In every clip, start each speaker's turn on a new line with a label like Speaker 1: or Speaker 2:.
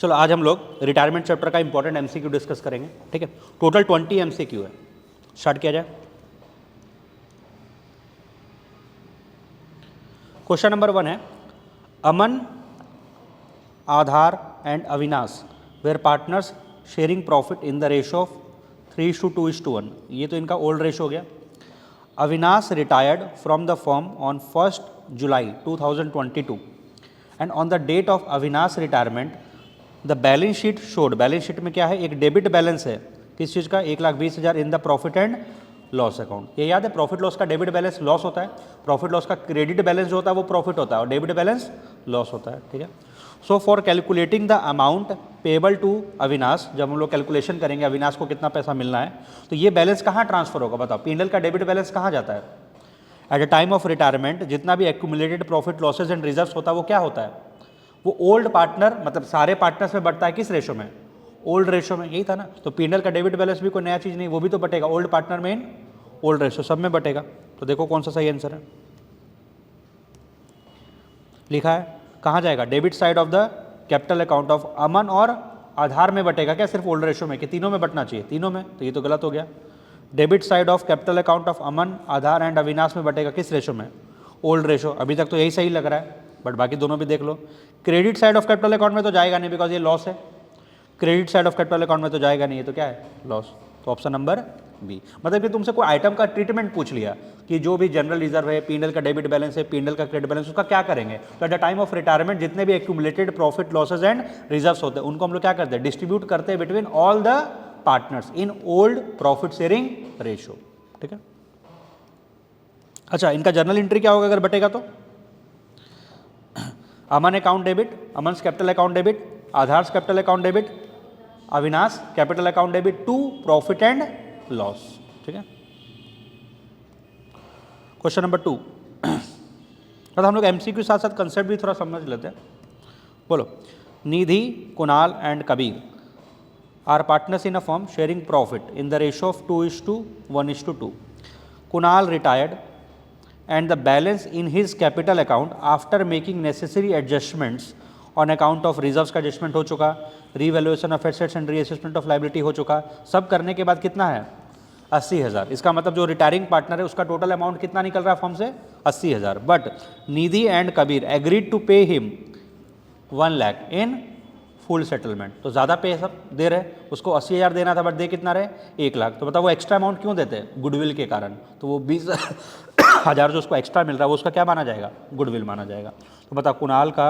Speaker 1: चलो आज हम लोग रिटायरमेंट चैप्टर का इंपॉर्टेंट एमसीक्यू डिस्कस करेंगे, ठीक है। टोटल 20 एमसीक्यू है। स्टार्ट किया जाए। क्वेश्चन नंबर 1 है, Aman, Aadhar and Avinash were partners sharing profit in the ratio of 3:2:1। ये तो इनका ओल्ड रेशो हो गया। Avinash retired from the firm on 1 July 2022 and on the date of Avinash retirement the balance sheet showed, balance sheet में क्या है, एक डेबिट बैलेंस है किस चीज़ का, 1,20,000 in the profit and loss account. ये याद है, प्रॉफिट लॉस का डेबिट बैलेंस लॉस होता है, प्रॉफिट लॉस का क्रेडिट बैलेंस जो होता है वो प्रॉफिट होता है और डेबिट बैलेंस लॉस होता है, ठीक है। So for calculating the amount payable to Avinash, जब हम लोग कैलकुलेशन करेंगे अविनाश को कितना पैसा मिलना है, तो ये बैलेंस कहाँ ट्रांसफर होगा बताओ, पी&एल का डेबिट बैलेंस कहाँ जाता है। At the time of retirement जितना भी accumulated profit losses and reserves होता है वो क्या होता है, वो ओल्ड पार्टनर मतलब सारे पार्टनर्स में बढ़ता है किस रेशो में, ओल्ड रेशो में। यही था ना, तो पी&एल का डेबिट बैलेंस भी कोई नया चीज़ नहीं, वो भी तो बटेगा ओल्ड पार्टनर में इन ओल्ड रेशो, सब में बटेगा। तो देखो कौन सा सही आंसर है, लिखा है कहाँ जाएगा, debit side of the capital account of Aman और आधार में बटेगा क्या, सिर्फ ओल्ड रेशो में, कि तीनों में बटना चाहिए, तीनों में, तो ये तो गलत हो गया। Debit side of capital account of Aman, Aadhar and Avinash में बटेगा किस रेशो में, ओल्ड रेशो। अभी तक तो यही सही लग रहा है, बट बाकी दोनों भी देख लो। Credit side of capital account में तो जाएगा नहीं बिकॉज ये लॉस है, credit side of capital account में तो जाएगा नहीं, ये तो क्या है, लॉस। तो ऑप्शन नंबर बी, मतलब कि तुमसे कोई आइटम का ट्रीटमेंट पूछ लिया कि जो भी जनरल रिजर्व है, पी&एल का डेबिट बैलेंस है, पी&एल का क्रेडिट बैलेंस, उसका क्या करेंगे। तो at the time of retirement जितने भी accumulated profit losses and reserves होते हैं उनको हम लोग क्या करते हैं, डिस्ट्रीब्यूट करते हैं between all the partners in old profit sharing ratio, ठीक है। अच्छा, इनका जर्नल एंट्री क्या होगा अगर बटेगा तो, Aman account debit, Aman capital account debit, Aadhar capital account debit, Avinash capital account debit to profit and loss, ठीक है। क्वेश्चन नंबर 2, तो हम लोग एमसीक्यू साथ साथ कंसेप्ट भी थोड़ा समझ लेते हैं। बोलो, Nidhi, Kunal and Kabir are partners in a firm sharing profit in the ratio of 2:1:2। Kunal retired and the balance in his capital account after making necessary adjustments on account of reserves का adjustment हो चुका, revaluation of assets and reassessment of liability हो चुका, सब करने के बाद कितना है 80,000। इसका मतलब जो रिटायरिंग पार्टनर है उसका टोटल अमाउंट कितना निकल रहा है फर्म से 80,000, but Nidhi and Kabir agreed to pay him 1 lakh in full settlement. तो ज़्यादा पे सब दे रहे, उसको 80,000 देना था बट दे कितना रहे 1 लाख। तो बताओ वो एक्स्ट्रा अमाउंट क्यों देते हैं, गुडविल के कारण। तो वो 20,000 जो उसको एक्स्ट्रा मिल रहा है वो उसका क्या माना जाएगा, गुडविल माना जाएगा। तो बताओ कुणाल का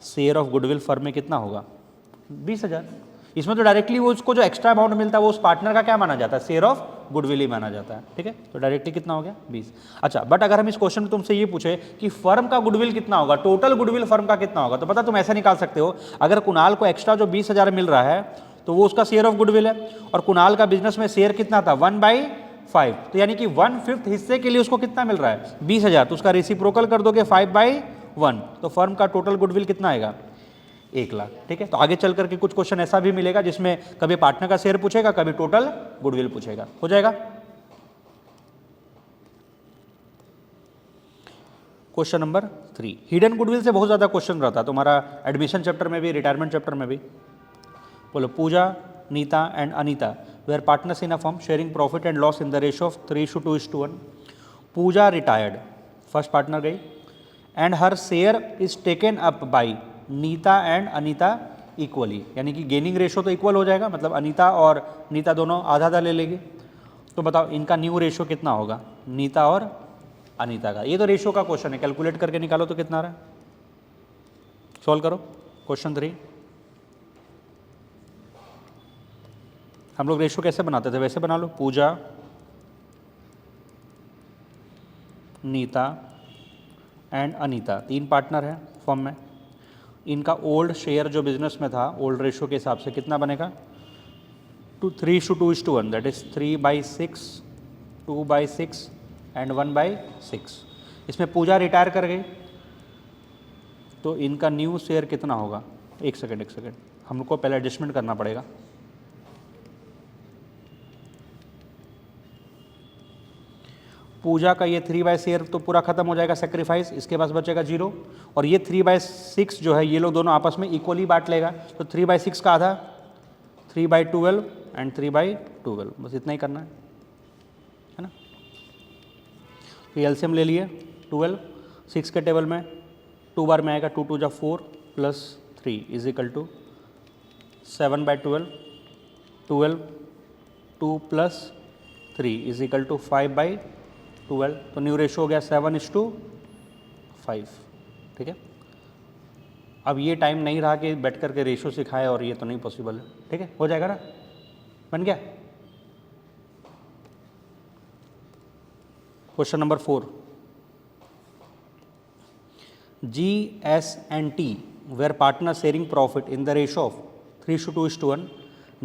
Speaker 1: शेयर ऑफ गुडविल फर्म में कितना होगा 20,000। इसमें तो डायरेक्टली वो उसको जो एक्स्ट्रा अमाउंट मिलता है वो उस पार्टनर का क्या माना जाता है, शेयर ऑफ गुडविल ही माना जाता है, ठीक है। तो डायरेक्टली कितना हो गया 20। अच्छा, बट अगर हम इस क्वेश्चन में तुमसे ये पूछे कि फर्म का गुडविल कितना होगा, टोटल गुडविल फर्म का कितना होगा, तो पता तुम ऐसा निकाल सकते हो, अगर कुणाल को एक्स्ट्रा जो 20,000 मिल रहा है तो वो उसका शेयर ऑफ गुडविल है, और कुणाल का बिजनेस में शेयर कितना था 1/5, तो यानी कि 1/5 हिस्से के लिए उसको कितना मिल रहा है 20,000, तो उसका रेसिप्रोकल कर दोगे 5/1, तो फर्म का टोटल गुडविल कितना आएगा 1 लाख, ठीक है। तो आगे चल करके कुछ क्वेश्चन ऐसा भी मिलेगा जिसमें कभी पार्टनर का शेयर पूछेगा, कभी टोटल गुडविल पूछेगा, हो जाएगा। क्वेश्चन नंबर 3, हिडन गुडविल से बहुत ज़्यादा क्वेश्चन रहता है तुम्हारा एडमिशन चैप्टर में भी, रिटायरमेंट चैप्टर में भी। बोलो, Pooja, Neeta and Anita were partners in a firm sharing profit and loss in the ratio of 3:2:1। Pooja retired, first partner गई, and her share is taken up by Neeta and Anita equally, यानी कि गेनिंग रेशो तो equal हो जाएगा, मतलब अनीता और नीता दोनों आधा आधा ले लेगी। तो बताओ इनका न्यू रेशो कितना होगा, नीता और अनीता का। ये तो रेशो का क्वेश्चन है, कैलकुलेट करके निकालो तो कितना रहा है, सॉल्व करो। क्वेश्चन 3, हम लोग रेशो कैसे बनाते थे वैसे बना लो, पूजा, नीता एंड अनीता, 3 पार्टनर हैं फर्म में, इनका ओल्ड शेयर जो बिजनेस में था ओल्ड रेशो के हिसाब से कितना बनेगा 3:2:1, दैट इज 3/6, 2/6 एंड 1/6। इसमें पूजा रिटायर कर गई तो इनका न्यू शेयर कितना होगा, एक सेकेंड हमको पहले एडजस्टमेंट करना पड़ेगा। पूजा का ये 3/शेयर तो पूरा खत्म हो जाएगा सेक्रीफाइस, इसके पास बचेगा 0, और ये 3/6 जो है ये लोग दोनों आपस में इक्वली बांट लेगा, तो 3/6 का आधा 3/12 एंड 3/12, बस इतना ही करना है ना। तो एलसीएम ले लिए 12, 6 के टेबल में 2 बार में आएगा, 2 2 जा 4 plus 3 is equal to 7/12, 12 2 plus 3 is equal to 5/12, तो न्यू रेशो हो गया 7:5, ठीक है। अब ये टाइम नहीं रहा कि बैठ करके रेशो सिखाए, और ये तो नहीं पॉसिबल है, ठीक है। हो जाएगा ना, बन गया। Question number 4, G, S and T were partners sharing profit in the ratio of 3:2:1.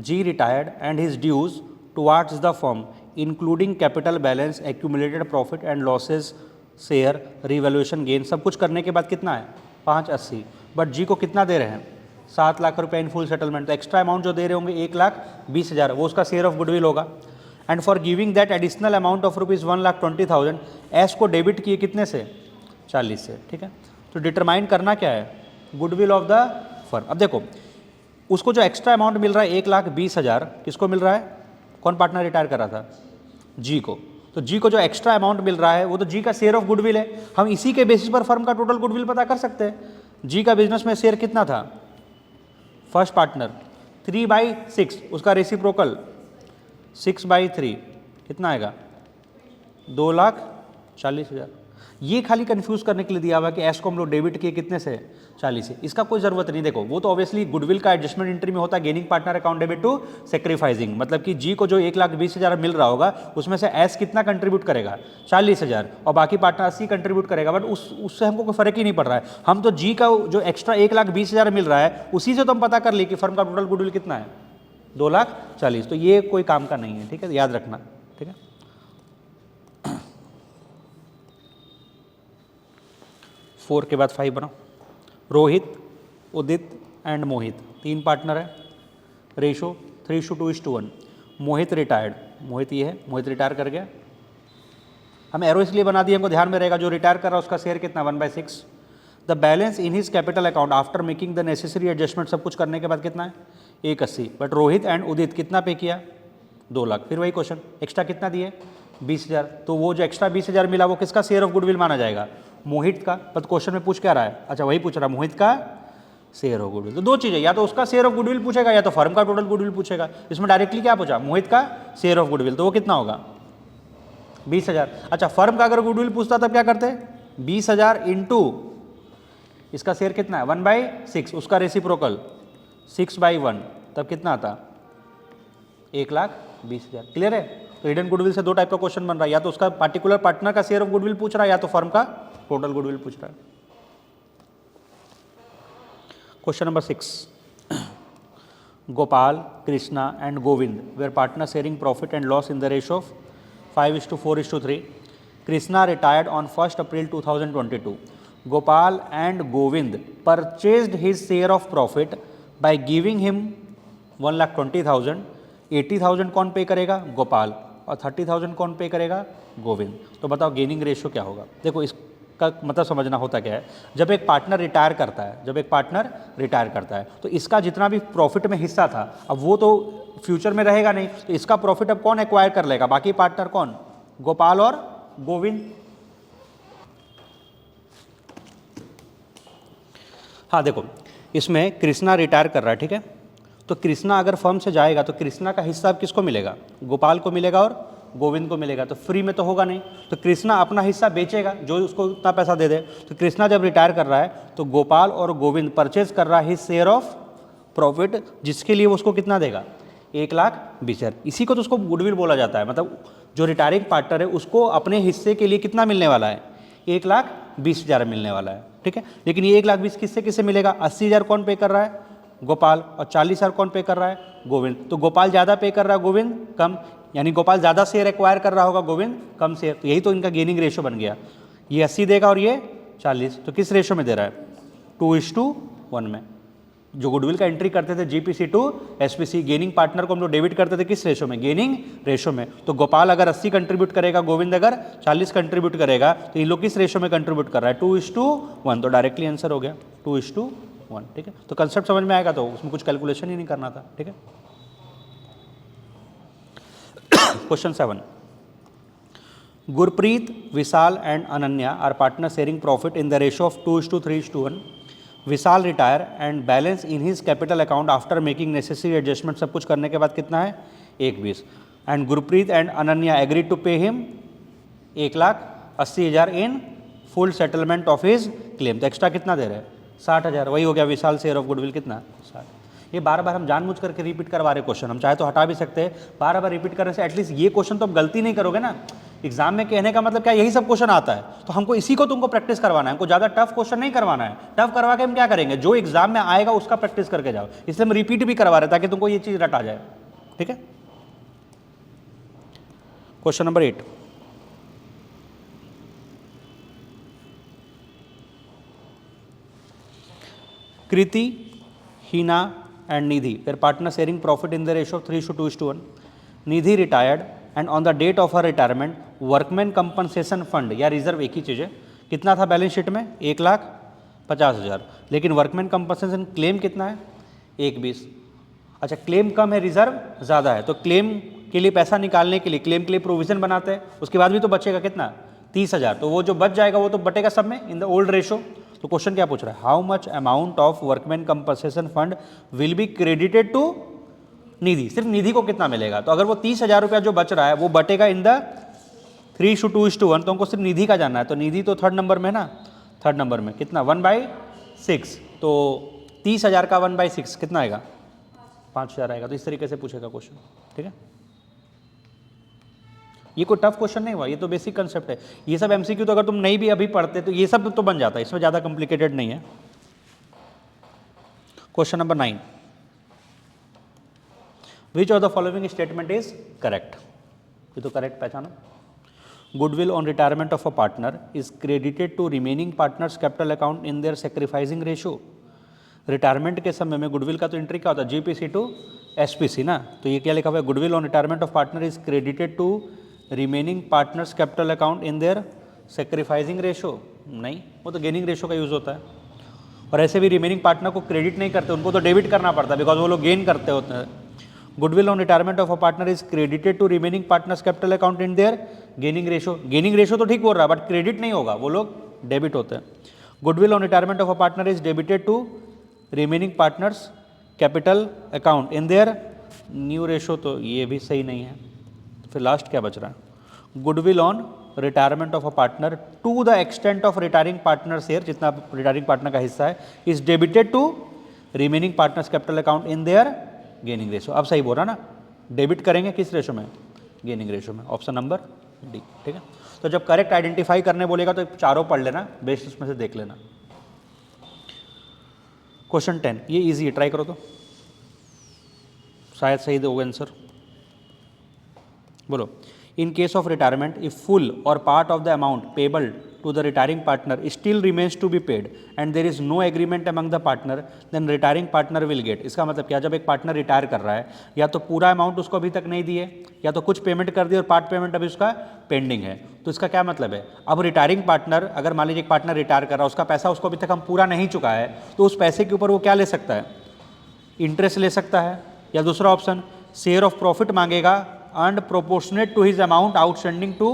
Speaker 1: G retired and his dues towards the firm including capital balance, accumulated profit and losses, share, revaluation gain, सब कुछ करने के बाद कितना है 580, but जी को कितना दे रहे हैं 7 लाख रुपए इन फुल सेटलमेंट, तो एक्स्ट्रा अमाउंट जो दे रहे होंगे 1,20,000, वो उसका शेयर ऑफ गुडविल होगा। And for giving that additional amount of rupees 1,20,000 S को डेबिट किए कितने से 40 से, ठीक है। तो डिटरमाइन करना क्या है गुडविल ऑफ द फर्म। अब देखो उसको जो एक्स्ट्रा अमाउंट मिल रहा है 1,20,000 किसको मिल रहा है, कौन पार्टनर रिटायर कर रहा था, जी को। तो जी को जो एक्स्ट्रा अमाउंट मिल रहा है वो तो जी का शेयर ऑफ गुडविल है, हम इसी के बेसिस पर फर्म का टोटल गुडविल पता कर सकते हैं। जी का बिजनेस में शेयर कितना था, फर्स्ट पार्टनर 3/6, उसका रेसिप्रोकल 6/3 कितना आएगा 2,40,000। ये खाली कंफ्यूज करने के लिए दिया हुआ है कि एस को हम लोग डेबिट किए कितने से 40 से, इसका कोई ज़रूरत नहीं। देखो वो तो ऑब्वियसली गुडविल का एडजस्टमेंट एंट्री में होता है, gaining partner account debit to sacrificing, मतलब कि जी को जो 1,20,000 मिल रहा होगा उसमें से एस कितना कंट्रीब्यूट करेगा 40,000 और बाकी पार्टनर 80 कंट्रीब्यूट करेगा, बट उससे हमको कोई फर्क ही नहीं पड़ रहा है। हम तो जी का जो एक्स्ट्रा 1,20,000 मिल रहा है उसी से तो हम पता कर लिए कि फर्म का टोटल गुडविल कितना है 2,40,000, तो ये कोई काम का नहीं है, ठीक है, याद रखना, ठीक है। फोर के बाद 5 बनाओ। रोहित, उदित एंड मोहित 3 पार्टनर है, रेशो 3:2:1। मोहित रिटायर्ड, मोहित ये है, मोहित रिटायर कर गया। हम एरो इसलिए बना दिए, हमको ध्यान में रहेगा जो रिटायर कर रहा है उसका शेयर कितना 1/6। The balance in his capital account after making the necessary adjustment, सब कुछ करने के बाद कितना है 180, बट रोहित एंड उदित कितना पे किया 2 लाख। फिर वही क्वेश्चन, एक्स्ट्रा कितना दिए 20,000, तो वो जो एक्स्ट्रा 20,000 मिला वो किसका शेयर ऑफ गुडविल माना जाएगा, मोहित का। बट क्वेश्चन में पूछ क्या रहा है, अच्छा वही पूछ रहा है मोहित का शेयर ऑफ गुडविल। तो दो चीज़ें, या तो उसका शेयर ऑफ गुडविल पूछेगा या तो फर्म का टोटल गुडविल पूछेगा। इसमें डायरेक्टली क्या पूछा, मोहित का शेयर ऑफ गुडविल, तो वो कितना होगा 20,000। अच्छा फर्म का अगर गुडविल पूछता तब क्या करते, 20,000 इंटू इसका शेयर कितना है 1/6, उसका रेसिप्रोकल 6/1, तब कितना आता 1,20,000। क्लियर है। तो हिडन गुडविल से 2 टाइप का क्वेश्चन बन रहा है, या तो उसका पार्टिकुलर पार्टनर का शेयर ऑफ गुडविल पूछ रहा है या तो फर्म का टोटल गुडविल पूछ रहा है। Question number 6, Gopal, Krishna and Govind were partner sharing profit and loss in the ratio of 5:4:3। Krishna retired on 1 April 2022। Gopal and Govind purchased his share of profit by giving him 1,20,000। 80,000 कौन पे करेगा, गोपाल, और 30,000 कौन पे करेगा, गोविंद। तो बताओ गेनिंग रेशियो क्या होगा। देखो इसका मतलब समझना होता क्या है, जब एक पार्टनर रिटायर करता है, जब एक पार्टनर रिटायर करता है तो इसका जितना भी प्रॉफिट में हिस्सा था अब वो तो फ्यूचर में रहेगा नहीं, तो इसका प्रॉफिट अब कौन एक्वायर कर लेगा, बाकी पार्टनर कौन, गोपाल और गोविंद। हाँ देखो इसमें कृष्णा रिटायर कर रहा है, ठीक है, तो कृष्णा अगर फर्म से जाएगा तो कृष्णा का हिस्सा अब किसको मिलेगा, गोपाल को मिलेगा और गोविंद को मिलेगा, तो फ्री में तो होगा नहीं, तो कृष्णा अपना हिस्सा बेचेगा जो उसको उतना पैसा दे दे। तो कृष्णा जब रिटायर कर रहा है तो गोपाल और गोविंद परचेज कर रहा है हिज शेयर ऑफ प्रॉफिट, जिसके लिए वो उसको कितना देगा 1,20,000। इसी को तो उसको गुडविल बोला जाता है, मतलब जो रिटायरिंग पार्टनर है उसको अपने हिस्से के लिए कितना मिलने वाला है 1,20,000 मिलने वाला है, ठीक है। लेकिन ये 1,20,000 किससे किससे मिलेगा, 80,000 कौन पे कर रहा है, गोपाल, और 40,000 कौन पे कर रहा है, गोविंद। तो गोपाल ज़्यादा पे कर रहा है, गोविंद कम, यानी गोपाल ज़्यादा शेयर एक्वायर कर रहा होगा, गोविंद कम शेयर। तो यही तो इनका गेनिंग रेशो बन गया, ये 80 देगा और ये 40, तो किस रेशो में दे रहा है 2:1 में, जो गुडविल का एंट्री करते थे GPC to SPC, gaining partner को हम लोग डेबिट करते थे किस रेशो में, गेनिंग रेशो में। तो गोपाल अगर 80 कंट्रीब्यूट करेगा, गोविंद अगर 40 कंट्रीब्यूट करेगा, तो इन लोग किस रेशो में कंट्रीब्यूट कर रहा है, 2:1। तो डायरेक्टली आंसर हो गया 2:1। ठीक है, तो कंसेप्ट समझ में आएगा, तो उसमें कुछ कैलकुलेशन ही नहीं करना था। ठीक है, question 7, Gurpreet, Vishal and Ananya are partner sharing profit in the ratio of 2:3:1। Vishal retire and balance in his capital account after making necessary adjustment, सब कुछ करने के बाद कितना है 1:20। And Gurpreet and Ananya agree to pay him 1,80,000 in full settlement of his claim. तो extra कितना दे रहे हैं 60,000, वही हो गया विशाल शेयर ऑफ गुडविल कितना 60। ये बार बार हम जानबूझ करके रिपीट करवा रहे क्वेश्चन, हम चाहे तो हटा भी सकते हैं, बार बार रिपीट करने से एटलीस्ट ये क्वेश्चन तो आप गलती नहीं करोगे ना। एग्जाम में कहने का मतलब क्या, यही सब क्वेश्चन आता है, तो हमको इसी को तुमको प्रैक्टिस करवाना है, हमको ज़्यादा टफ क्वेश्चन नहीं करवाना है। टफ करवा के हम क्या करेंगे, जो एग्जाम में आएगा उसका प्रैक्टिस करके जाओ, इसलिए हम रिपीट भी करवा रहे ताकि तुमको ये चीज़ रट आ जाए। ठीक है, question number 8, Kriti, Heena and Nidhi were partner sharing profit in the ratio of 3:2:1. Nidhi retired and on the date of her retirement workman compensation fund या रिजर्व एक ही चीज़ है, कितना था बैलेंस शीट में 1,50,000, लेकिन वर्कमैन कंपनसेशन क्लेम कितना है 1:20। अच्छा, क्लेम कम है, रिजर्व ज़्यादा है, तो क्लेम के लिए पैसा निकालने के लिए, क्लेम के लिए प्रोविजन बनाते हैं, उसके बाद भी तो बचेगा कितना 30,000, तो वो जो बच जाएगा वो तो बटेगा सब में इन द ओल्ड रेशो। तो क्वेश्चन क्या पूछ रहा है, how much amount of workman compensation fund will be credited to Nidhi, सिर्फ निधि को कितना मिलेगा। तो अगर वो 30,000 रुपया जो बच रहा है वो बटेगा इन द 3:2:1, तो हमको सिर्फ निधि का जानना है। तो निधि तो थर्ड नंबर में ना, थर्ड नंबर में कितना 1/6, तो 30,000 का 1/6 कितना आएगा 5,000 आएगा। तो इस तरीके से पूछेगा क्वेश्चन। ठीक है, ये कोई टफ क्वेश्चन नहीं हुआ, ये तो बेसिक कंसेप्ट है। ये सब एमसीक्यू तो अगर तुम नहीं भी अभी पढ़ते तो ये सब तो बन जाता है, इसमें ज़्यादा कॉम्प्लिकेटेड नहीं है। Question number 9, which of the following statement is correct. ये तो करेक्ट पहचानो। Goodwill on retirement of a partner is credited to remaining partners capital account in their sacrificing ratio. Retirement के समय में गुडविल का तो एंट्री क्या होता है जीपीसी टू एसपीसी ना, तो ये क्या लिखा हुआ है, goodwill on retirement of partner is credited to remaining partners capital account in their sacrificing ratio, नहीं, वो तो गेनिंग रेशो का यूज़ होता है। और ऐसे भी रिमेनिंग पार्टनर को क्रेडिट नहीं करते, उनको तो डेबिट करना पड़ता है बिकॉज वो लोग गेन करते होते हैं। Goodwill on retirement of a partner is credited to remaining partners capital account in their gaining ratio. Gaining ratio तो ठीक बोल रहा है बट क्रेडिट नहीं होगा, वो लोग डेबिट होते हैं। Goodwill on retirement of a partner is debited to remaining partners capital account in their new ratio, तो ये भी सही नहीं है। फिर लास्ट क्या बच रहा है, goodwill on retirement of a partner to the extent of retiring partner share, जितना रिटायरिंग पार्टनर का हिस्सा है, is debited to remaining partners capital account in their gaining ratio. अब सही बोल रहा ना, डेबिट करेंगे किस रेशो में, गेनिंग रेशो में, ऑप्शन नंबर डी। ठीक है, तो जब करेक्ट आइडेंटिफाई करने बोलेगा तो चारों पढ़ लेना, बेस्ट उसमें से देख लेना। क्वेश्चन 10, ये इजी है, ट्राई करो तो शायद सही दोगे आंसर। बोलो, in case of retirement if full or part of the amount payable to the retiring partner still remains to be paid and there is no agreement among the partner then retiring partner will get। इसका मतलब क्या, जब एक partner retire कर रहा है या तो पूरा अमाउंट उसको अभी तक नहीं दिए या तो कुछ पेमेंट कर दी और पार्ट पेमेंट अभी उसका पेंडिंग है, तो इसका क्या मतलब है, अब रिटायरिंग पार्टनर, अगर मान लीजिए एक पार्टनर रिटायर कर रहा है, उसका पैसा उसको अभी तक हम पूरा नहीं चुका है, तो उस पैसे के ऊपर वो क्या ले सकता है, इंटरेस्ट ले सकता है, या दूसरा ऑप्शन शेयर ऑफ प्रॉफिट मांगेगा and proportionate to his amount outstanding to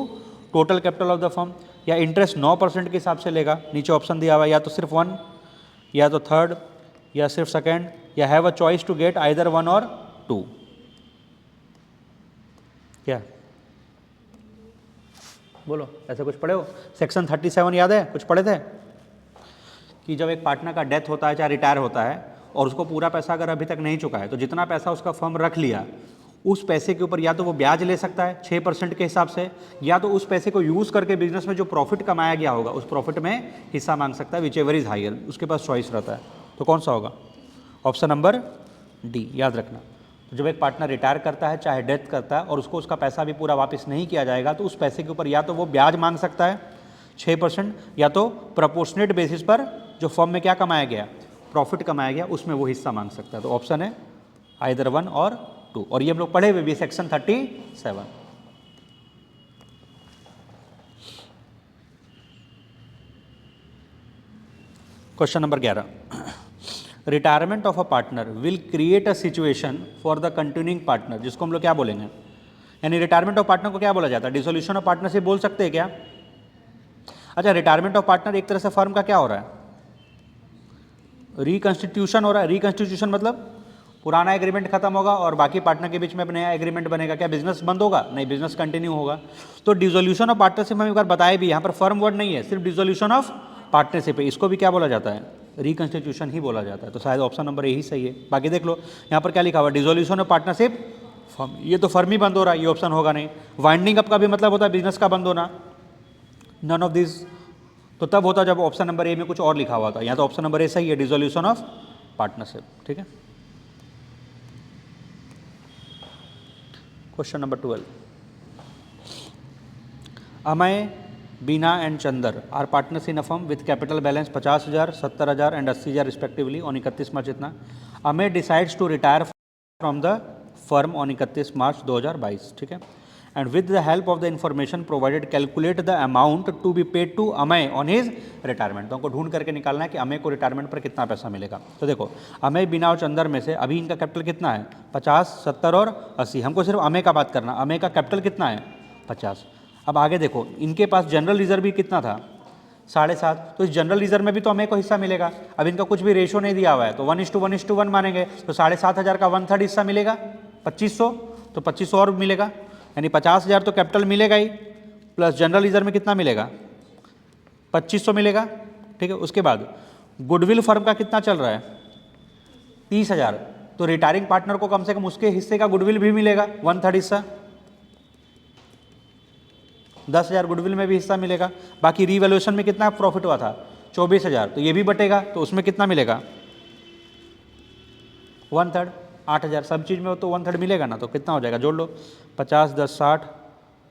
Speaker 1: total capital of the firm, या इंटरेस्ट 9% के हिसाब से लेगा। नीचे ऑप्शन दिया हुआ है, या तो सिर्फ 1 या तो थर्ड या सिर्फ सेकेंड, या have a choice to get either 1 और 2। क्या बोलो, ऐसे कुछ पढ़े हो, सेक्शन 37 याद है, कुछ पढ़े थे कि जब एक पार्टनर का डेथ होता है चाहे रिटायर होता है और उसको पूरा पैसा अगर अभी तक नहीं चुका है, तो जितना पैसा उसका फर्म रख लिया उस पैसे के ऊपर या तो वो ब्याज ले सकता है 6% के हिसाब से, या तो उस पैसे को यूज़ करके बिजनेस में जो प्रॉफिट कमाया गया होगा उस प्रॉफिट में हिस्सा मांग सकता है, विच एवर इज हायर, उसके पास चॉइस रहता है। तो कौन सा होगा, ऑप्शन नंबर डी, याद रखना। तो जब एक पार्टनर रिटायर करता है चाहे डेथ करता है और उसको उसका पैसा भी पूरा वापस नहीं किया जाएगा, तो उस पैसे के ऊपर या तो वो ब्याज मांग सकता है 6%, या तो प्रपोर्शनेट बेसिस पर जो फर्म में क्या कमाया गया प्रॉफिट कमाया गया उसमें वो हिस्सा मांग सकता है। तो ऑप्शन है आइदर 1 और 2, और ये हम लोग पढ़े हुए भी section 37। Question number 11, retirement of a partner will create a situation for the continuing partner, जिसको हम लोग क्या बोलेंगे, यानी रिटायरमेंट ऑफ पार्टनर को क्या बोला जाता है, डिसोल्यूशन ऑफ पार्टनरशिप बोल सकते हैं क्या? अच्छा, रिटायरमेंट ऑफ पार्टनर एक तरह से फर्म का क्या हो रहा है, रिकंस्टिट्यूशन हो रहा है। रिकंस्टिट्यूशन मतलब पुराना एग्रीमेंट खत्म होगा और बाकी पार्टनर के बीच में अब नया एग्रीमेंट बनेगा। क्या बिजनेस बंद होगा? नहीं, बिजनेस कंटिन्यू होगा। तो डिसोल्यूशन ऑफ पार्टनरशिप हम एक बार बताए भी, यहाँ पर फर्म वर्ड नहीं है, सिर्फ डिसोल्यूशन ऑफ पार्टनरशिप है, इसको भी क्या बोला जाता है, रिकंस्टिट्यूशन ही बोला जाता है। तो शायद ऑप्शन नंबर यही सही है। बाकी देख लो यहाँ पर क्या लिखा हुआ, डिसोल्यूशन ऑफ पार्टनरशिप फर्म, ये तो फर्म ही बंद हो रहा है, ये ऑप्शन होगा नहीं। वाइंडिंग अप का भी मतलब होता है बिजनेस का बंद होना, नन ऑफ दिस तो तब होता जब ऑप्शन नंबर ए में कुछ और लिखा हुआ था। यहाँ तो ऑप्शन नंबर ए सही है, डिसोल्यूशन ऑफ पार्टनरशिप। ठीक है, question number 12, Amay, Bina and Chander are partners in a firm with capital balance 50,000, 70,000 and 80,000 respectively on 31 March इतना। Amay decides to retire from the firm on 31 March 2022। ठीक है, and with the help of the information provided calculate the amount to be paid to Amay on his retirement. तो हमको ढूंढ करके निकालना है कि अमय को रिटायरमेंट पर कितना पैसा मिलेगा। तो देखो अमय, बीना और चंदर में से अभी इनका कैपिटल कितना है, 50, 70 और 80। हमको सिर्फ अमय का बात करना, अमय का कैपिटल कितना है, 50। अब आगे देखो इनके पास जनरल रिजर्व भी कितना था, 7.5। तो इस जनरल रिजर्व में भी तो अमय को हिस्सा मिलेगा। अब इनका कुछ भी रेशो नहीं दिया हुआ है तो 1:1:1 मानेंगे, तो 7,500 का 1/3 हिस्सा मिलेगा 2500, तो 2500 और मिलेगा, यानी 50,000 तो कैपिटल मिलेगा ही, प्लस जनरल रिजर्व में कितना मिलेगा, 2500 मिलेगा। ठीक है, उसके बाद गुडविल फर्म का कितना चल रहा है, 30,000। तो रिटायरिंग पार्टनर को कम से कम उसके हिस्से का गुडविल भी मिलेगा, 1/3 हिस्सा, 10,000 गुडविल में भी हिस्सा मिलेगा। बाकी रीवैल्यूएशन में कितना प्रॉफिट हुआ था, 24,000, तो ये भी बटेगा, तो उसमें कितना मिलेगा, 1/3, 8,000। सब चीज़ में हो तो 1/3 मिलेगा ना, तो कितना हो जाएगा, जोड़ लो, 50, 10, 60,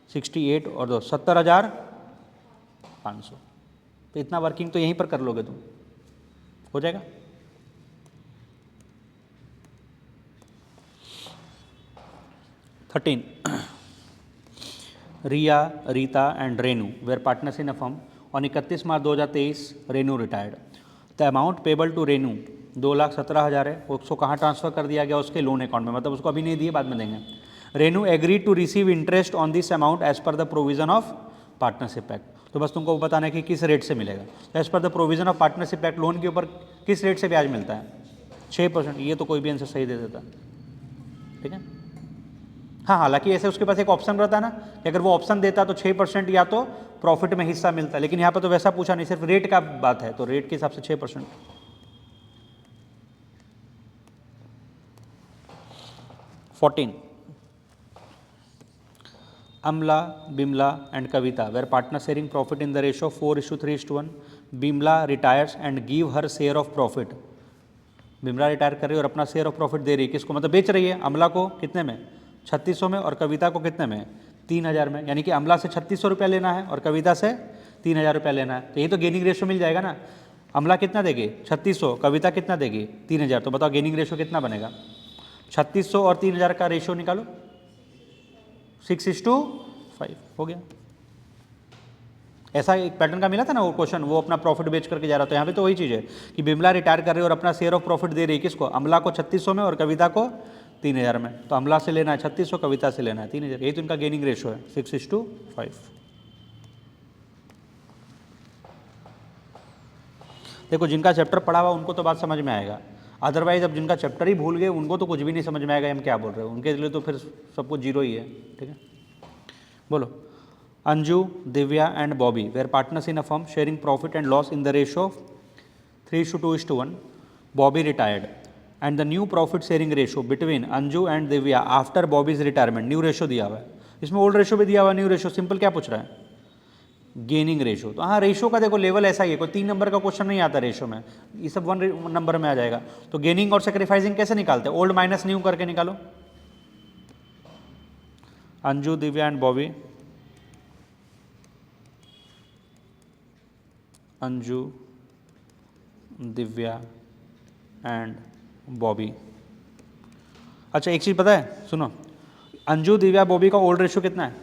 Speaker 1: 68 और 2, 70,500। तो इतना वर्किंग तो यहीं पर कर लोगे तुम, हो जाएगा। Thirteen, Riya, Rita and Renu were partners in a firm on 31 March 2023। Renu retired. The amount payable to Renu 2,17,000 है, उसको कहाँ ट्रांसफर कर दिया गया, उसके लोन अकाउंट में, मतलब उसको अभी नहीं दिए, बाद में देंगे। Renu agree to receive interest on this amount as per the provision of partnership act. तो बस तुमको बताना है कि किस रेट से मिलेगा। As per the provision of partnership act loan के ऊपर किस रेट से ब्याज मिलता है, 6%। ये तो कोई भी आंसर सही दे देता। ठीक है, हाँ, हालांकि ऐसे उसके पास एक ऑप्शन रहता है ना कि अगर वो ऑप्शन देता तो 6% या तो प्रॉफिट में हिस्सा मिलता है, लेकिन यहाँ पर तो वैसा पूछा नहीं, सिर्फ रेट का बात है, तो रेट के हिसाब से 6%। 14, Amla, Bimla and Kavita were partner sharing profit in the ratio 4:3:1। Bimla retires and give her share of profit. Bimla retire कर रही है और अपना शेयर ऑफ प्रॉफिट दे रही है, किसको, मतलब बेच रही है, अमला को कितने में, 3600 में, और कविता को कितने में, 3,000 में। यानी कि अमला से 3600 रुपया लेना है और कविता से 3,000 रुपया लेना है। तो ये तो गेनिंग रेशो मिल जाएगा ना। अमला कितना देगी, 3600, कविता कितना देगी, 3,000। तो बताओ गेनिंग रेशो कितना बनेगा, 3600 और 3,000 का रेशो निकालो, 6:5 हो गया। ऐसा एक पैटर्न का मिला था ना वो क्वेश्चन, वो अपना प्रॉफिट बेच करके जा रहा था। यहाँ पे तो वही चीज़ है कि बिमला रिटायर कर रही है और अपना शेयर ऑफ प्रॉफिट दे रही है, किसको, अमला को 3600 में और कविता को 3,000 में। तो अमला से लेना है 3600, कविता से लेना है 3,000। यही तो इनका गेनिंग रेशो है, 6:5। देखो जिनका चैप्टर पढ़ा हुआ उनको तो बात समझ में आएगा, अदरवाइज अब जिनका चैप्टर ही भूल गए उनको तो कुछ भी नहीं समझ में आएगा हम क्या बोल रहे हो, उनके लिए तो फिर सब कुछ जीरो ही है। ठीक है, बोलो। Anju, Divya and Bobby were partners in a firm sharing profit and loss in the ratio 3:2:1। Bobby retired and the new profit sharing ratio between Anju and Divya after Bobby's retirement. New ratio दिया हुआ है, इसमें ओल्ड रेशो भी दिया हुआ है, न्यू रेशो। सिंपल क्या पूछ रहा है, गेनिंग रेशो। तो हाँ, रेशो का देखो लेवल ऐसा ही है, कोई 3 नंबर का क्वेश्चन नहीं आता रेशो में, ये सब 1 नंबर में आ जाएगा। तो गेनिंग और सेक्रीफाइसिंग कैसे निकालते हैं, ओल्ड माइनस न्यू करके निकालो। Anju, Divya and Bobby, Anju, Divya and Bobby. अच्छा एक चीज़ पता है, सुनो, अंजू, दिव्या, बॉबी का ओल्ड रेशो कितना है?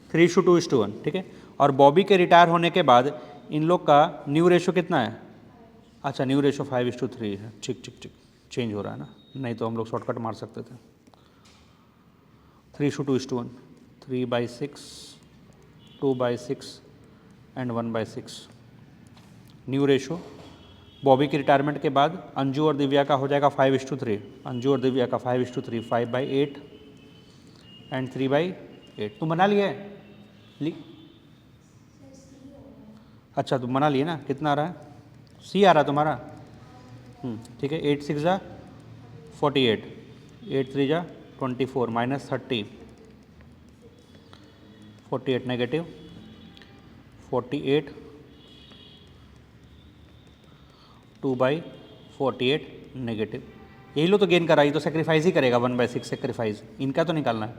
Speaker 1: 3:2:1, ठीक है। और बॉबी के रिटायर होने के बाद इन लोग का न्यू रेशो कितना है? अच्छा न्यू रेशो 5:3 है। ठीक ठीक ठीक, चेंज हो रहा है ना, नहीं तो हम लोग शॉर्टकट मार सकते थे। 3:2:1, 3/6, 2/6 एंड 1/6 न्यू रेशो। बॉबी की रिटायरमेंट के बाद अंजू और दिव्या का हो जाएगा 5:3, अंजू और दिव्या का 5:3, 5/8 एंड 3/8। तुम बना लिए लिख? अच्छा तुम बना लिए ना, कितना आ रहा है? सी आ रहा है तुम्हारा? ठीक है। 8 6 जा 48, 8 3 जा 24, -30, 48 नेगेटिव, 48 2/48 नेगेटिव। यही लो तो गेन कराई, तो सेक्रीफाइस ही करेगा 1/6 सेक्रीफाइस, इनका तो निकालना है।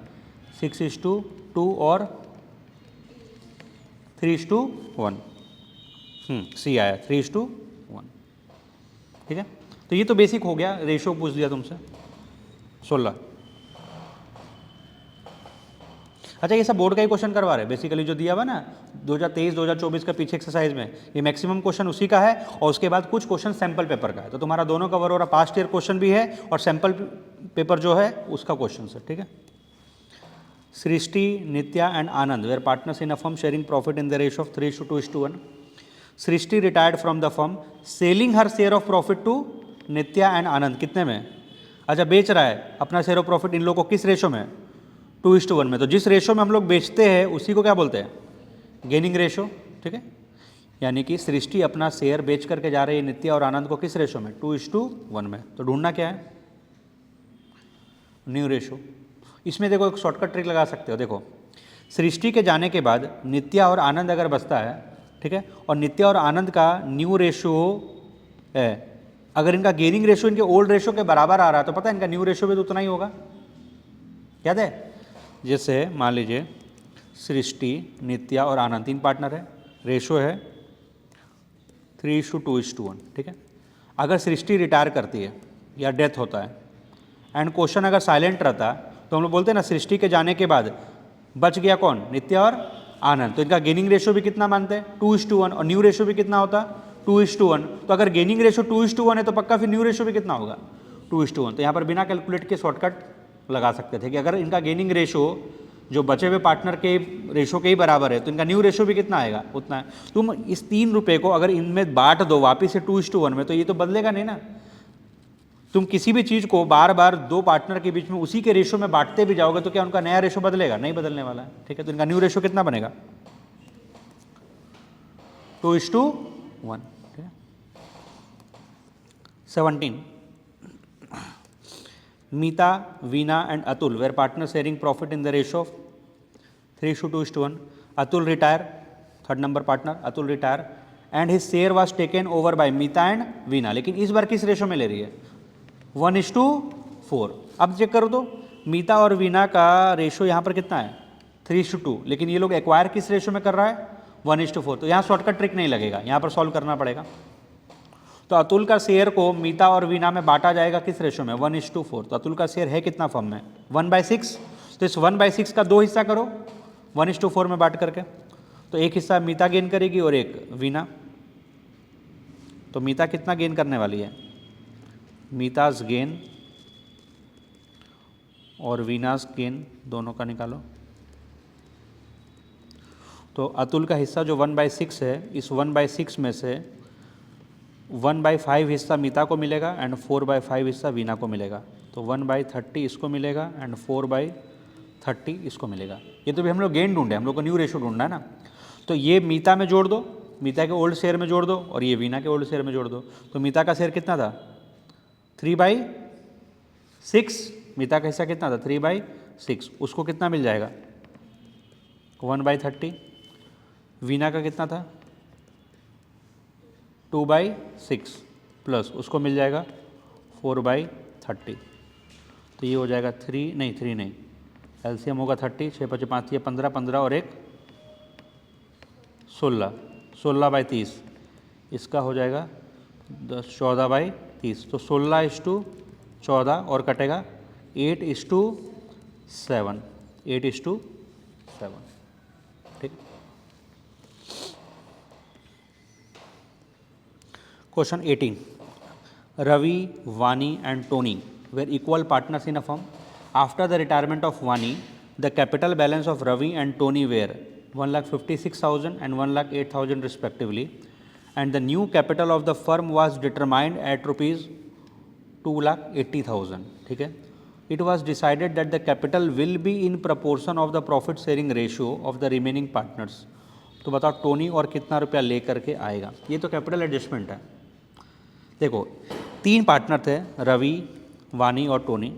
Speaker 1: 6:2 और 3:1, सी आया 3:1, ठीक है। तो ये तो बेसिक हो गया, रेशो पूछ दिया तुमसे 16। अच्छा ये सब बोर्ड का ही क्वेश्चन करवा रहे हैं बेसिकली, जो दिया हुआ ना 2023 2024 का पीछे एक्सरसाइज में, ये मैक्सिमम क्वेश्चन उसी का है, और उसके बाद कुछ क्वेश्चन सैम्पल पेपर का है। तो तुम्हारा दोनों कवर हो रहा, पास्ट ईयर क्वेश्चन भी है और सैम्पल पेपर जो है उसका क्वेश्चन है, ठीक है। Srishti, Nitya and Anand were partners in a firm sharing profit in the ratio of 3:2:1। Srishti retired from the firm selling her share of profit to Nitya and Anand. कितने में? अच्छा बेच रहा है अपना शेयर ऑफ प्रॉफिट इन लोगों को किस रेशो में? 2:1 में। तो जिस रेशो में हम लोग बेचते हैं उसी को क्या बोलते हैं? गेनिंग रेशो, ठीक है। यानी कि सृष्टि अपना शेयर बेच करके जा रही है नित्या और आनंद को किस रेशो में? 2:1 में। तो ढूंढना क्या है? New ratio. इसमें देखो एक शॉर्टकट ट्रिक लगा सकते हो। देखो सृष्टि के जाने के बाद नित्या और आनंद अगर बचता है, ठीक है, और नित्या और आनंद का न्यू रेशो है, अगर इनका गेनिंग रेशो इनके ओल्ड रेशो के बराबर आ रहा है तो पता है इनका न्यू रेशो भी तो उतना ही होगा। याद है? जैसे मान लीजिए सृष्टि, नित्या और आनंद 3 पार्टनर है, रेशो है 3:2:1, ठीक है। अगर सृष्टि रिटायर करती है या डेथ होता है एंड क्वेश्चन अगर साइलेंट रहता तो हम लोग बोलते हैं ना सृष्टि के जाने के बाद बच गया कौन? नित्या और आनंद। तो इनका गेनिंग रेशो भी कितना मानते हैं? 2:1, और न्यू रेशो भी कितना होता? 2:1। तो अगर गेनिंग रेशो 2:1 है तो पक्का फिर न्यू रेशो भी कितना होगा? 2:1। तो यहाँ पर बिना कैलकुलेट के शॉर्टकट लगा सकते थे कि अगर इनका गेनिंग रेशो जो बचे हुए पार्टनर के रेशो के ही बराबर है तो इनका न्यू रेशो भी कितना आएगा? उतना है। तुम इस 3 रुपये को अगर इनमें बांट दो वापिस से 2:1 में तो ये तो बदलेगा नहीं ना। तुम किसी भी चीज़ को बार बार 2 पार्टनर के बीच में उसी के रेशो में बांटते भी जाओगे तो क्या उनका नया रेशो बदलेगा? नहीं बदलने वाला है, ठीक है। तो इनका न्यू रेशो कितना बनेगा? 2:1, ठीक है। 17 Meeta, Veena and Atul were partner sharing profit in the ratio of 3:2:1। Atul retire, 3rd number partner Atul retire and his share was taken over by Meeta and Veena. लेकिन इस बार किस रेशो में ले रही है? 1:4। अब चेक करो तो मीता और वीना का रेशो यहाँ पर कितना है? 3:2, लेकिन ये लोग एक्वायर किस रेशो में कर रहा है? 1:4। तो यहाँ शॉर्टकट ट्रिक नहीं लगेगा, यहाँ पर सॉल्व करना पड़ेगा। तो अतुल का शेयर को मीता और वीना में बांटा जाएगा किस रेशो में? 1:4। तो अतुल का शेयर है कितना फर्म में? 1/6। तो इस 1/6 का 2 हिस्सा करो 1:4 में बांट करके। तो एक हिस्सा मीता गेन करेगी और एक वीना। तो मीता कितना गेन करने वाली है? मीताज गेन और वीनास गेन दोनों का निकालो। तो अतुल का हिस्सा जो 1/6 है, इस 1/6 में से 1/5 हिस्सा मीता को मिलेगा एंड 4/5 हिस्सा वीना को मिलेगा। तो 1/30 इसको मिलेगा एंड 4/30 इसको मिलेगा। ये तो भी हम लोग गेन ढूंढे, हम लोग को न्यू रेशो ढूंढना है ना। तो ये मीता में जोड़ दो, मीता के ओल्ड शेयर में जोड़ दो, और ये वीना के ओल्ड शेयर में जोड़ दो। तो मीता का शेयर कितना था? 3/6। मीता का हिस्सा कितना था? 3/6। उसको कितना मिल जाएगा? 1/30। वीना का कितना था? 2/6 प्लस उसको मिल जाएगा 4/30। तो ये हो जाएगा 3 नहीं, एलसीएम होगा 30, 6 5 5 15, 15 और एक 16, 16/30। इसका हो जाएगा 14/30। 30, तो 16:14 और कटेगा 8:7, 8:7, ठीक। Question 18, Ravi, Vani and Tony were equal partners in a firm. After the retirement of Vani, the capital balance of Ravi and Tony were 1,56,000 and 1,08,000 respectively, and the new capital of the firm was determined at rupees 2,80,000. ठीक है, it was decided that the capital will be in proportion of the profit sharing ratio of the remaining partners. तो बताओ Tony और कितना रुपया लेकर के आएगा। ये तो कैपिटल एडजस्टमेंट है। देखो 3 पार्टनर थे, रवि, वानी और टोनी।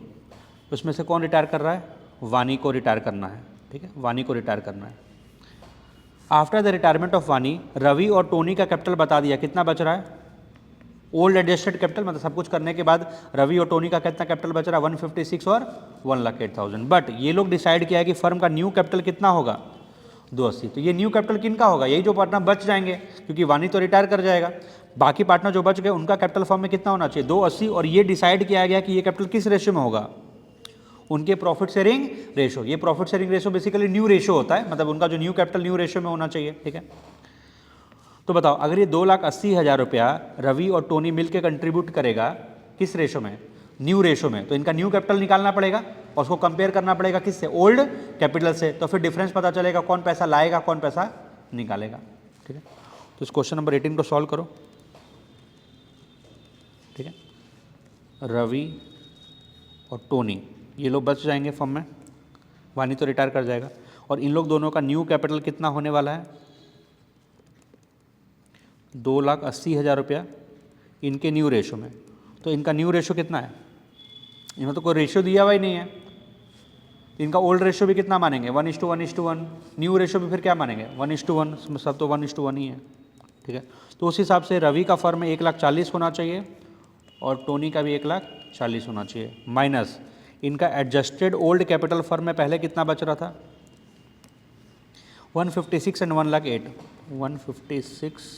Speaker 1: उसमें से कौन रिटायर कर रहा है? वानी को रिटायर करना है, ठीक है, वानी को रिटायर करना है। आफ्टर द रिटायरमेंट ऑफ वानी, रवि और टोनी का कैपिटल बता दिया, कितना बच रहा है? ओल्ड एडजस्टेड कैपिटल, मतलब सब कुछ करने के बाद रवि और टोनी का कितना कैपिटल बच रहा है? 156 और 1,08,000। बट ये लोग डिसाइड किया है कि फर्म का न्यू कैपिटल कितना होगा? 280। तो ये न्यू कैपिटल किनका होगा? यही जो पार्टनर बच जाएंगे, क्योंकि वानी तो रिटायर कर जाएगा। बाकी पार्टनर जो बच गए उनका कैपिटल फर्म में कितना होना चाहिए? 280। और ये डिसाइड किया गया कि ये कैपिटल किस रेशियो में होगा? उनके प्रॉफिट शेयरिंग रेशो। ये profit sharing ratio basically new ratio होता है, मतलब उनका जो न्यू कैपिटल न्यू रेशो में होना चाहिए, ठीक है। तो बताओ अगर ये 2,80,000 रुपया रवि और टोनी मिलकर कंट्रीब्यूट करेगा किस रेशो में? न्यू रेशो में, तो इनका न्यू कैपिटल निकालना पड़ेगा और उसको कंपेयर करना पड़ेगा किससे? ओल्ड कैपिटल से। तो फिर डिफरेंस पता चलेगा कौन पैसा लाएगा कौन पैसा निकालेगा, ठीक है। तो इस क्वेश्चन नंबर 18 को सॉल्व करो, ठीक है। रवि और टोनी ये लोग बच जाएंगे फर्म में, वानी तो रिटायर कर जाएगा, और इन लोग दोनों का न्यू कैपिटल कितना होने वाला है? 2,80,000 रुपया इनके न्यू रेशो में। तो इनका न्यू रेशो कितना है? इन्होंने तो कोई रेशो दिया हुआ ही नहीं है। इनका ओल्ड रेशो भी कितना मानेंगे? 1:1:1। न्यू रेशो भी फिर क्या मानेंगे? 1:1। सब तो 1:1 ही है, ठीक है। तो उस हिसाब से रवि का फर्म में 1,40,000 होना चाहिए और टोनी का भी 1,40,000 होना चाहिए, माइनस इनका एडजस्टेड ओल्ड कैपिटल फर्म में पहले कितना बच रहा था? 156 एंड 1,08,000, 156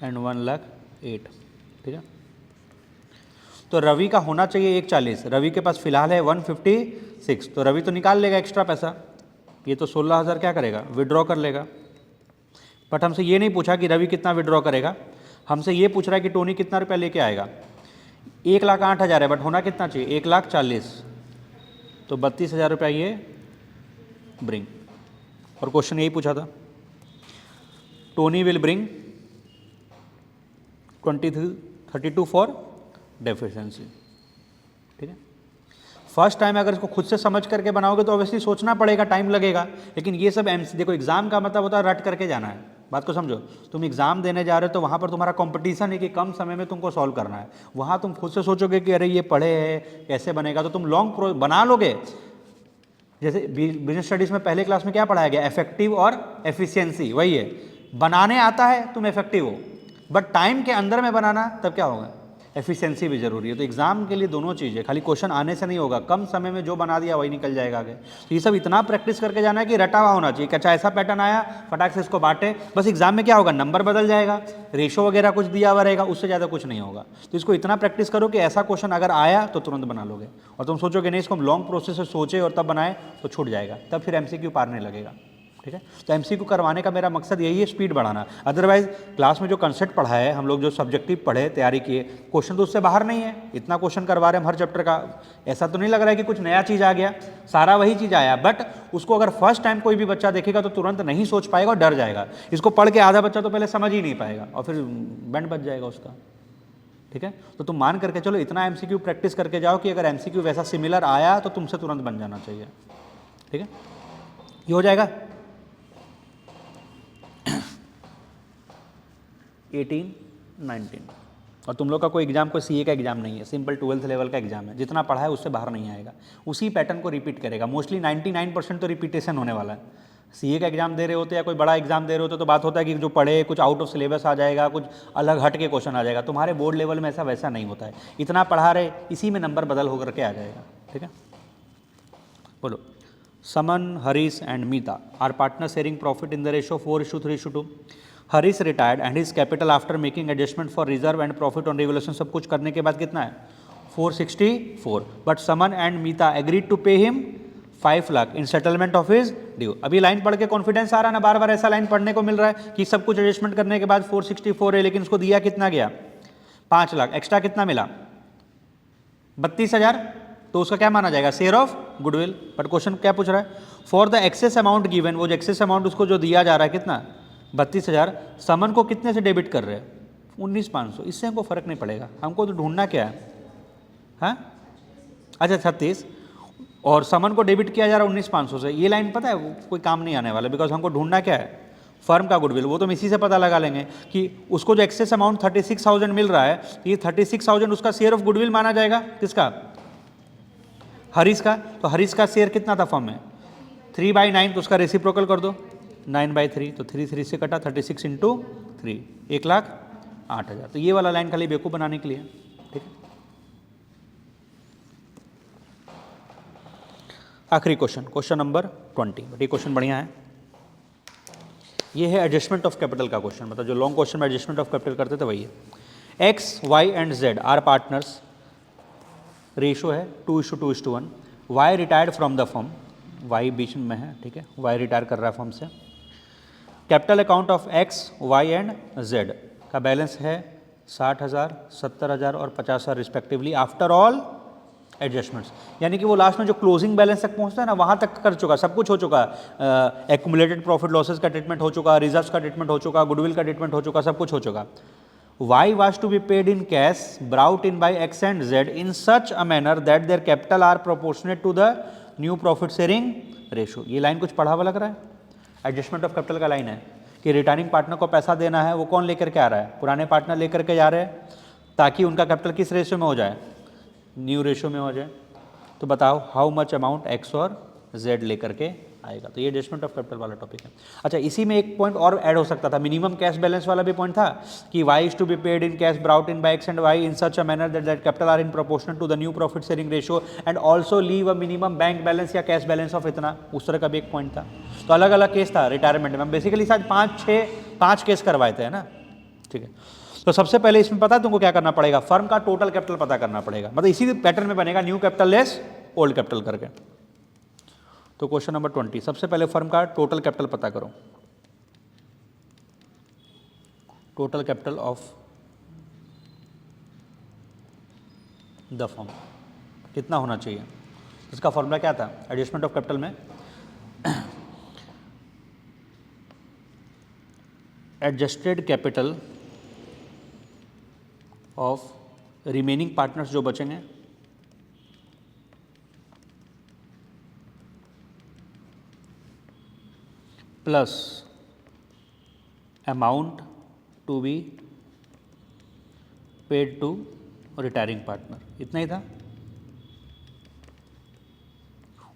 Speaker 1: एंड 1,08,000, ठीक है। तो रवि का होना चाहिए 1,40,000, रवि के पास फिलहाल है 156, तो रवि तो निकाल लेगा एक्स्ट्रा पैसा। ये तो 16,000 क्या करेगा? विड्रॉ कर लेगा। बट हमसे ये नहीं पूछा कि रवि कितना विड्रॉ करेगा, हमसे ये पूछ रहा है कि टोनी कितना रुपया लेके आएगा। 1,08,000 है, बट होना कितना चाहिए? 1,40,000, तो 32,000 रुपया ये ब्रिंग। और क्वेश्चन यही पूछा था, Tony will bring 32 for deficiency, ठीक है। फर्स्ट टाइम अगर इसको खुद से समझ करके बनाओगे तो ऑब्वियसली सोचना पड़ेगा, टाइम लगेगा, लेकिन ये सब देखो एग्जाम का मतलब होता है रट करके जाना है। बात को समझो, तुम एग्जाम देने जा रहे हो तो वहाँ पर तुम्हारा कंपटीशन है कि कम समय में तुमको सॉल्व करना है। वहाँ तुम खुद से सोचोगे कि अरे ये पढ़े है कैसे बनेगा, तो तुम लॉन्ग बना लोगे। जैसे बिजनेस स्टडीज़ में पहले क्लास में क्या पढ़ाया गया? इफेक्टिव और एफिशिएंसी, वही है। बनाने आता है तुम इफेक्टिव हो, बट टाइम के अंदर में बनाना तब क्या होगा? एफिशिएंसी भी जरूरी है। तो एग्जाम के लिए दोनों चीज़ें, खाली क्वेश्चन आने से नहीं होगा, कम समय में जो बना दिया वही निकल जाएगा आगे। तो ये सब इतना प्रैक्टिस करके जाना है कि रटा हुआ होना चाहिए। अच्छा ऐसा पैटर्न आया, फटाक से इसको बांटे, बस एग्जाम में क्या होगा? नंबर बदल जाएगा, रेशो वगैरह कुछ दिया हुआ रहेगा, उससे ज़्यादा कुछ नहीं होगा। तो इसको इतना प्रैक्टिस करो कि ऐसा क्वेश्चन अगर आया तो तुरंत बना लोगे, और तुम सोचोगे नहीं इसको हम लॉन्ग प्रोसेस से सोचे और तब बनाए तो छूट जाएगा, तब फिर MCQ पारने लगेगा, ठीक है। तो MCQ करवाने का मेरा मकसद यही है, स्पीड बढ़ाना। अदरवाइज क्लास में जो कंसेप्ट पढ़ा है हम लोग, जो सब्जेक्टिव पढ़े तैयारी किए, क्वेश्चन तो उससे बाहर नहीं है। इतना क्वेश्चन करवा रहे हैं हर चैप्टर का, ऐसा तो नहीं लग रहा है कि कुछ नया चीज़ आ गया, सारा वही चीज़ आया। बट उसको अगर फर्स्ट टाइम कोई भी बच्चा देखेगा तो तुरंत नहीं सोच पाएगा और डर जाएगा। इसको पढ़ के आधा बच्चा तो पहले समझ ही नहीं पाएगा और फिर बैंड बच जाएगा उसका, ठीक है। तो तुम मान करके चलो, इतना MCQ प्रैक्टिस करके जाओ कि अगर MCQ वैसा सिमिलर आया तो तुमसे तुरंत बन जाना चाहिए, ठीक है। ये हो जाएगा 18, 19। और तुम लोग का कोई एग्जाम, कोई CA का एग्जाम नहीं है, सिंपल 12th लेवल का एग्जाम है। जितना पढ़ा है उससे बाहर नहीं आएगा, उसी पैटर्न को रिपीट करेगा। मोस्टली 99% तो रिपीटेशन होने वाला है। CA का एग्जाम दे रहे होते या कोई बड़ा एग्जाम दे रहे होते तो बात होता है कि जो पढ़े कुछ आउट ऑफ सिलेबस आ जाएगा, कुछ अलग हट के क्वेश्चन आ जाएगा। तुम्हारे बोर्ड लेवल में ऐसा वैसा नहीं होता है, इतना पढ़ा रहे इसी में नंबर बदल होकर के आ जाएगा, ठीक है। बोलो, Saman, Harish and Meeta are partner sharing profit in the ratio 4:3:2। Harish retired and his capital after making adjustment for reserve and profit on revolution, सब कुछ करने के बाद कितना है 464, but Saman and Meeta agreed to pay him 5 lakh in settlement of his due. अभी line पढ़ के कॉन्फिडेंस आ रहा ना, बार बार ऐसा लाइन पढ़ने को मिल रहा है कि सब कुछ एडजस्टमेंट करने के बाद 464 है, लेकिन उसको दिया कितना गया 5 लाख, एक्स्ट्रा कितना मिला 32,000, तो उसका क्या माना जाएगा share of goodwill. But question क्या पूछ रहा है, for the excess amount given, वो जो एक्सेस अमाउंट उसको जो दिया जा रहा है कितना 32,000, समन को कितने से डेबिट कर रहे हैं 19,500, इससे हमको फर्क नहीं पड़ेगा, हमको तो ढूंढना क्या है, हाँ अच्छा 36, और समन को डेबिट किया जा रहा है 19,500 से, ये लाइन पता है वो कोई काम नहीं आने वाला, बिकॉज हमको ढूंढना क्या है फर्म का गुडविल, वो तो हम इसी से पता लगा लेंगे कि उसको जो एक्सेस अमाउंट 36,000 मिल रहा है, ये 36,000 उसका शेयर ऑफ गुडविल माना जाएगा, किसका हरीश का। तो हरीश का शेयर कितना था फर्म में 3/9, तो उसका रेसिप्रोकल कर दो 9/3, तो 3 से कटा 36 × 3, 1,08,000। तो ये वाला लाइन खाली बेवकूफ़ बनाने के लिए, ठीक है। आखिरी क्वेश्चन, क्वेश्चन नंबर 20, बट ये क्वेश्चन बढ़िया है, ये है एडजस्टमेंट ऑफ कैपिटल का क्वेश्चन, मतलब जो लॉन्ग क्वेश्चन में एडजस्टमेंट ऑफ कैपिटल करते थे वही है। X Y and Z are partners, ratio है 2:2:1, Y retired from the firm, Y बीच में है, ठीक है, वाई रिटायर कर रहा है फर्म से। Capital account of X Y and Z का बैलेंस है 60,000, 70,000 और 50,000 रिस्पेक्टिवली आफ्टर ऑल एडजस्टमेंट्स, यानी कि वो लास्ट में जो क्लोजिंग बैलेंस तक पहुंचता है ना, वहाँ तक कर चुका, सब कुछ हो चुका, एक्यूमुलेटेड प्रॉफिट लॉसेस का ट्रीटमेंट हो चुका, रिजर्व्स का ट्रीटमेंट हो चुका, गुडविल का ट्रीटमेंट हो चुका, सब कुछ हो चुका। Y was to be paid in cash brought in by X and Z in such a manner that their capital are proportionate to the new profit sharing ratio। ये लाइन कुछ पढ़ा हुआ लग रहा है, एडजस्टमेंट ऑफ कैपिटल का line है कि रिटायरिंग पार्टनर को पैसा देना है, वो कौन लेकर के आ रहा है, पुराने पार्टनर लेकर के जा रहे हैं, ताकि उनका कैपिटल किस रेशियो में हो जाए, न्यू रेशियो में हो जाए। तो बताओ हाउ मच अमाउंट एक्स और जेड लेकर के आएगा। तो ये एडजस्टमेंट ऑफ कैपिटल वाला टॉपिक है। अच्छा, इसी में एक पॉइंट और ऐड हो सकता था, मिनिमम कैश बैलेंस वाला भी पॉइंट था कि Y is to be paid in cash brought in by X and Y in such a manner that that capital are in proportional to the new profit sharing ratio and also leave a minimum bank balance या cash balance of इतना, उस तरह का भी एक point था। तो अलग अलग केस था रिटायरमेंट में, बेसिकली शायद 5 केस करवाए थे, है ना, ठीक है। तो सबसे पहले इसमें पता है तुमको क्या करना पड़ेगा, फर्म का टोटल कैपिटल पता करना पड़ेगा, मतलब इसी पैटर्न में बनेगा, new capital less old capital करके। तो क्वेश्चन नंबर 20, सबसे पहले फर्म का टोटल कैपिटल पता करो, total capital of the firm कितना होना चाहिए। इसका फॉर्मूला क्या था एडजस्टमेंट ऑफ कैपिटल में, adjusted capital of remaining partners जो बचेंगे plus amount to be paid to retiring partner, इतना ही था।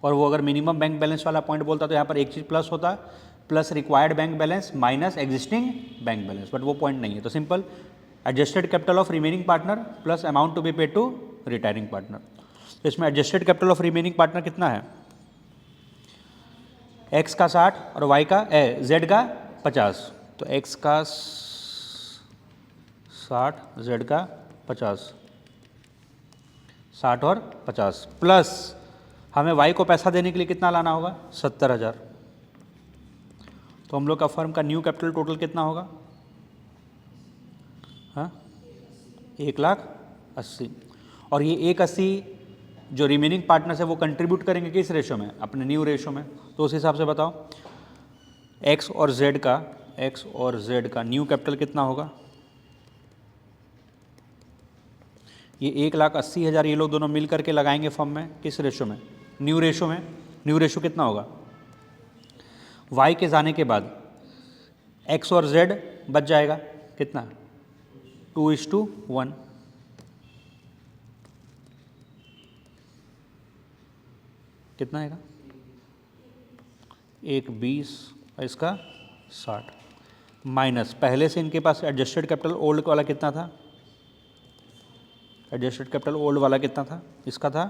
Speaker 1: और वो अगर मिनिमम बैंक बैलेंस वाला पॉइंट बोलता तो यहाँ पर एक चीज़ प्लस होता, plus required bank balance minus existing bank balance, but वो पॉइंट नहीं है। तो simple adjusted capital of remaining partner plus amount to be paid to retiring partner. तो इसमें adjusted capital of remaining partner कितना है, एक्स का 60 और वाई का जेड का 50, तो एक्स का 60, जेड का 50, 60 और 50 प्लस हमें वाई को पैसा देने के लिए कितना लाना होगा 70,000। तो हम लोग का फर्म का न्यू कैपिटल टोटल कितना होगा, हाँ 1,80,000, और ये 180 जो रिमेनिंग पार्टनर्स है वो कंट्रीब्यूट करेंगे किस रेशो में, अपने न्यू रेशो में। तो उस हिसाब से बताओ एक्स और जेड का न्यू कैपिटल कितना होगा, ये 1,80,000 ये लोग दोनों मिल करके लगाएंगे फर्म में किस रेशो में, न्यू रेशो में। न्यू रेशो कितना होगा, वाई के जाने के बाद एक्स और जेड बच जाएगा कितना 2:1, कितना आएगा 1,20 और इसका 60, माइनस पहले से इनके पास एडजस्टेड कैपिटल ओल्ड वाला कितना था, एडजस्टेड कैपिटल ओल्ड वाला कितना था, इसका था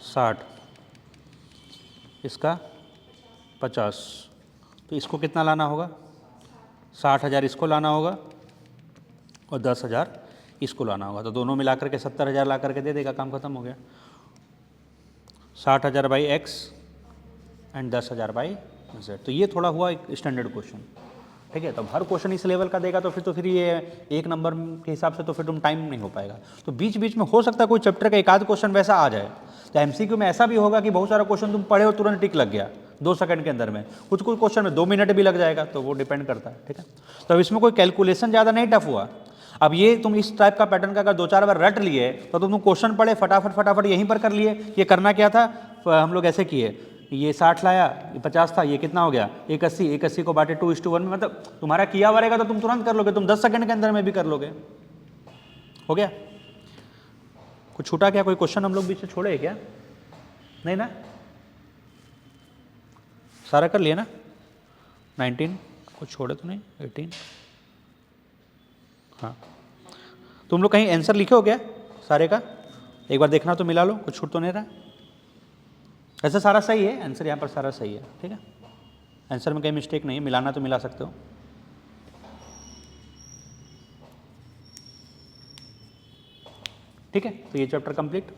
Speaker 1: 60, इसका 50, तो इसको कितना लाना होगा 60,000 इसको लाना होगा और 10,000 इसको लाना होगा, तो दोनों मिला करके 70,000 ला करके दे देगा, काम खत्म हो गया। 60,000 by x and 10,000 by Z. तो ये थोड़ा हुआ एक स्टैंडर्ड क्वेश्चन, ठीक है। तो हर क्वेश्चन इस लेवल का देगा तो फिर ये एक नंबर के हिसाब से तो फिर तुम टाइम नहीं हो पाएगा। तो बीच बीच में हो सकता है कोई चैप्टर का एक आध क्वेश्चन वैसा आ जाए। तो एमसीक्यू में ऐसा भी होगा कि बहुत सारा क्वेश्चन तुम पढ़े हो तुरंत टिक लग गया 2 सेकंड के अंदर में, कुछ कुछ क्वेश्चन में 2 मिनट भी लग जाएगा, तो वो डिपेंड करता है, ठीक है। तो अब इसमें कोई कैलकुलेशन ज़्यादा नहीं टफ हुआ। अब ये तुम इस टाइप का पैटर्न का अगर 2-4 बार रट लिए तो तुम क्वेश्चन पढ़े फटाफट यहीं पर कर लिए। ये करना क्या था, हम लोग ऐसे किए, ये 60 लाया, ये 50 था, ये कितना हो गया 180 को बांटे 2:1 में, मतलब तुम्हारा किया हुआ रहेगा तो तुम तुरंत कर लोगे, तुम 10 सेकंड के अंदर में भी कर लोगे। हो गया? कुछ छूटा क्या, कोई क्वेश्चन हम लोग बीच में छोड़े क्या? नहीं ना, सारा कर लिया ना। 19 कुछ छोड़े तो नहीं, 18, हाँ। तुम लोग कहीं आंसर लिखे हो क्या सारे का? एक बार देखना तो मिला लो, कुछ छूट तो नहीं रहा। ऐसा सारा सही है, आंसर यहाँ पर सारा सही है, ठीक है। आंसर में कहीं मिस्टेक नहीं है, मिलाना तो मिला सकते हो। ठीक है, तो ये चैप्टर कंप्लीट।